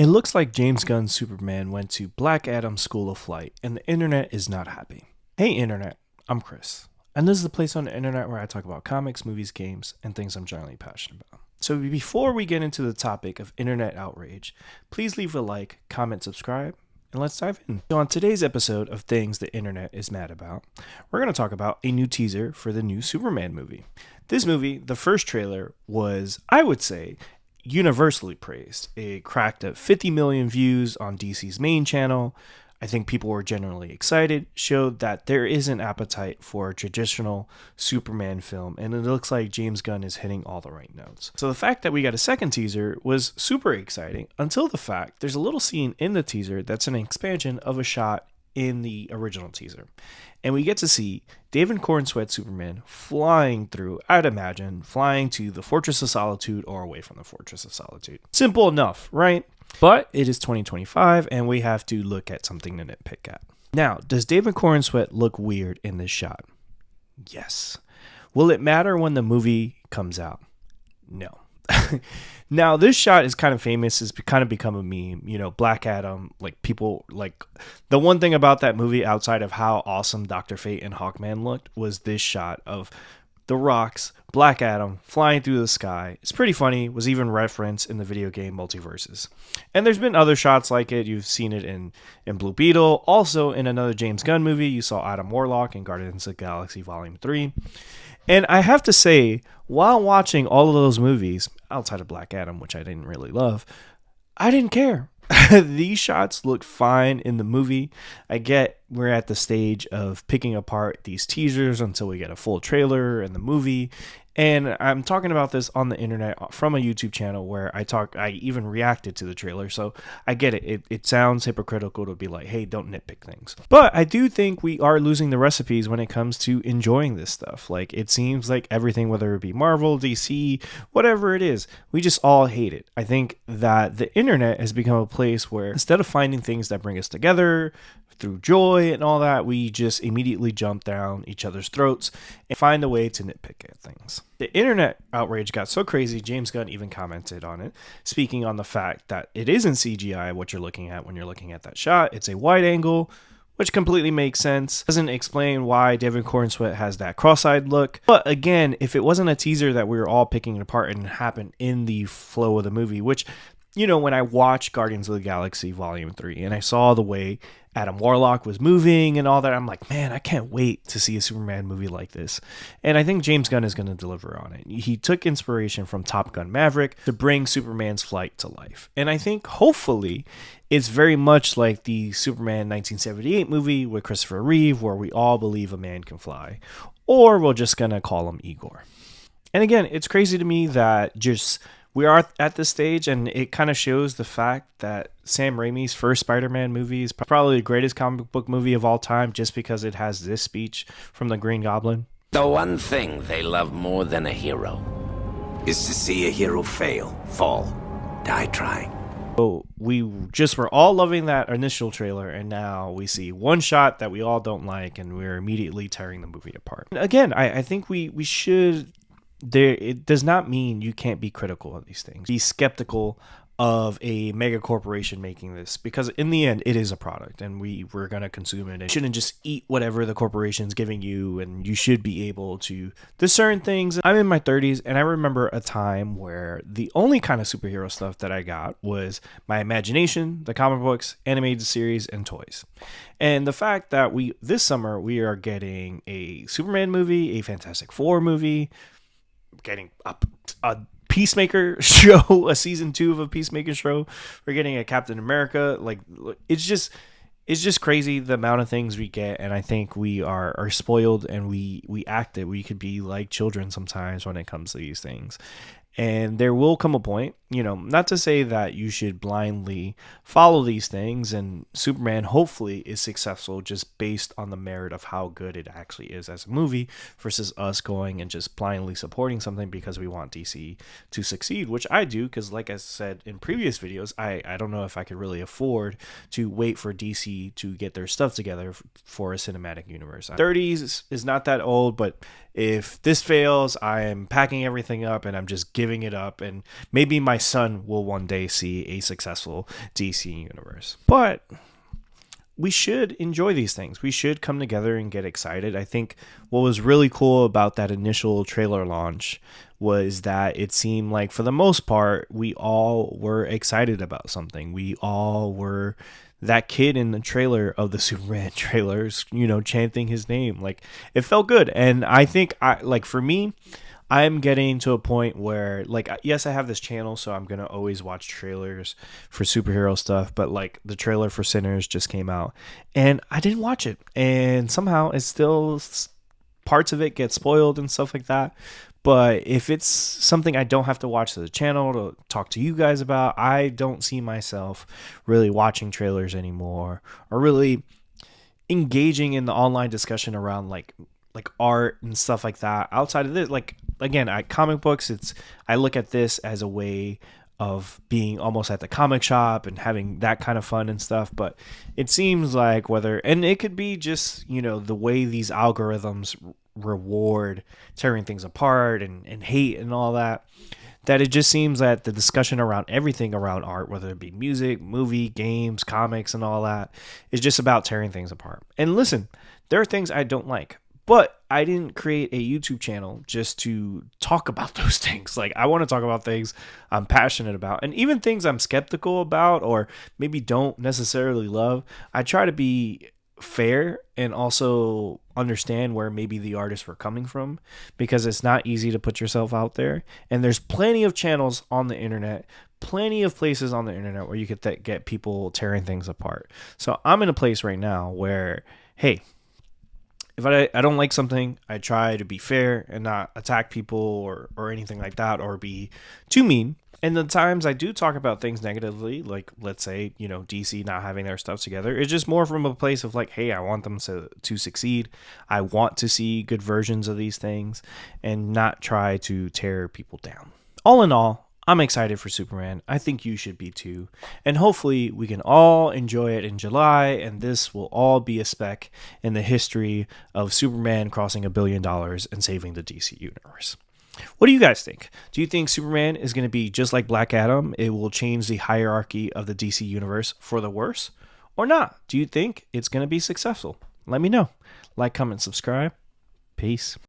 It looks like James Gunn's Superman went to Black Adam's School of Flight, and the internet is not happy. Hey internet, I'm Chris, and this is the place on the internet where I talk about comics, movies, games, and things I'm generally passionate about. So before we get into the topic of internet outrage, please leave a like, comment, subscribe, and let's dive in. So on today's episode of Things the Internet is Mad About, we're going to talk about a new teaser for the new Superman movie. This movie, the first trailer, was, I would say, universally praised. It cracked at 50 million views on DC's main channel. I think people were generally excited, showed that there is an appetite for a traditional Superman film, and it looks like James Gunn is hitting all the right notes. So the fact that we got a second teaser was super exciting, until the fact there's a little scene in the teaser that's an expansion of a shot in the original teaser. And we get to see David Cornsweat Superman flying through, I'd imagine, flying to the Fortress of Solitude or away from the Fortress of Solitude. Simple enough, right? But it is 2025 and we have to look at something to nitpick at. Now, does David Cornsweat look weird in this shot? Yes. Will it matter when the movie comes out? No. Now, this shot is kind of famous. It's kind of become a meme. You know, Black Adam, like people, like the one thing about that movie outside of how awesome Dr. Fate and Hawkman looked was this shot of the Rock's Black Adam flying through the sky. It's pretty funny. Was even referenced in the video game Multiverses. And there's been other shots like it. You've seen it in Blue Beetle. Also in another James Gunn movie, you saw Adam Warlock in Guardians of the Galaxy Volume 3. And I have to say, while watching all of those movies, outside of Black Adam, which I didn't really love, I didn't care. These shots looked fine in the movie. I get we're at the stage of picking apart these teasers until we get a full trailer and the movie. And I'm talking about this on the internet from a YouTube channel where I even reacted to the trailer. So I get it. It sounds hypocritical to be like, hey, don't nitpick things. But I do think we are losing the recipes when it comes to enjoying this stuff. Like, it seems like everything, whether it be Marvel, DC, whatever it is, we just all hate it. I think that the internet has become a place where instead of finding things that bring us together through joy and all that, we just immediately jump down each other's throats and find a way to nitpick at things. The internet outrage got so crazy, James Gunn even commented on it, speaking on the fact that it isn't CGI what you're looking at when you're looking at that shot. It's a wide angle, which completely makes sense. Doesn't explain why David Cornsweat has that cross-eyed look. But again, if it wasn't a teaser that we were all picking it apart and happened in the flow of the movie, which, you know, when I watched Guardians of the Galaxy Volume 3 and I saw the way Adam Warlock was moving and all that, I'm like, man, I can't wait to see a Superman movie like this. And I think James Gunn is going to deliver on it. He took inspiration from Top Gun Maverick to bring Superman's flight to life. And I think hopefully it's very much like the Superman 1978 movie with Christopher Reeve, where we all believe a man can fly. Or we're just going to call him Igor. And again, it's crazy to me that we are at this stage, and it kind of shows the fact that Sam Raimi's first Spider-Man movie is probably the greatest comic book movie of all time just because it has this speech from the Green Goblin. The one thing they love more than a hero is to see a hero fall, die trying. So we just were all loving that initial trailer, and now we see one shot that we all don't like, and we're immediately tearing the movie apart. Again, I think we should... It does not mean you can't be critical of these things. Be skeptical of a mega corporation making this, because in the end it is a product and we're going to consume it. And you shouldn't just eat whatever the corporation's giving you, and you should be able to discern things. I'm in my 30s and I remember a time where the only kind of superhero stuff that I got was my imagination, the comic books, animated series, and toys. And the fact that this summer we are getting a Superman movie, a Fantastic Four movie, getting a Peacemaker show, a season 2 of a Peacemaker show. We're getting a Captain America. Like, it's just crazy the amount of things we get, and I think we are spoiled, and we act it. We could be like children sometimes when it comes to these things. And there will come a point, you know, not to say that you should blindly follow these things, and Superman hopefully is successful just based on the merit of how good it actually is as a movie versus us going and just blindly supporting something because we want DC to succeed, which I do, because like I said in previous videos, I don't know if I could really afford to wait for DC to get their stuff together for a cinematic universe. 30s is not that old, but if this fails, I am packing everything up and I'm just giving it up, and maybe my son will one day see a successful DC universe. But we should enjoy these things. We should come together and get excited. I think what was really cool about that initial trailer launch was that it seemed like, for the most part, we all were excited about something. We all were that kid in the trailer of the Superman trailers, chanting his name. Like, it felt good. And I think, for me, I'm getting to a point where, like, yes, I have this channel, so I'm going to always watch trailers for superhero stuff. But, like, the trailer for Sinners just came out, and I didn't watch it. And somehow it's still, parts of it get spoiled and stuff like that. But if it's something I don't have to watch to the channel to talk to you guys about, I don't see myself really watching trailers anymore, or really engaging in the online discussion around like art and stuff like that. Outside of this, like, again, comic books, I look at this as a way of being almost at the comic shop and having that kind of fun and stuff. But it seems like and it could be just, the way these algorithms reward tearing things apart and hate and all that it just seems that the discussion around everything around art, whether it be music, movie, games, comics, and all that, is just about tearing things apart. And listen, there are things I don't like, but I didn't create a YouTube channel just to talk about those things. Like, I want to talk about things I'm passionate about, and even things I'm skeptical about or maybe don't necessarily love. I try to be fair and also understand where maybe the artists were coming from, because it's not easy to put yourself out there. And there's plenty of channels on the internet, plenty of places on the internet where you could get people tearing things apart. So I'm in a place right now where, hey, if I don't like something, I try to be fair and not attack people or anything like that, or be too mean. And the times I do talk about things negatively, like, let's say, DC not having their stuff together, it's just more from a place of like, hey, I want them to succeed. I want to see good versions of these things and not try to tear people down. All in all, I'm excited for Superman. I think you should be too. And hopefully we can all enjoy it in July, and this will all be a speck in the history of Superman crossing $1 billion and saving the DC universe. What do you guys think? Do you think Superman is going to be just like Black Adam? It will change the hierarchy of the DC universe for the worse, or not? Do you think it's going to be successful? Let me know. Like, comment, subscribe. Peace.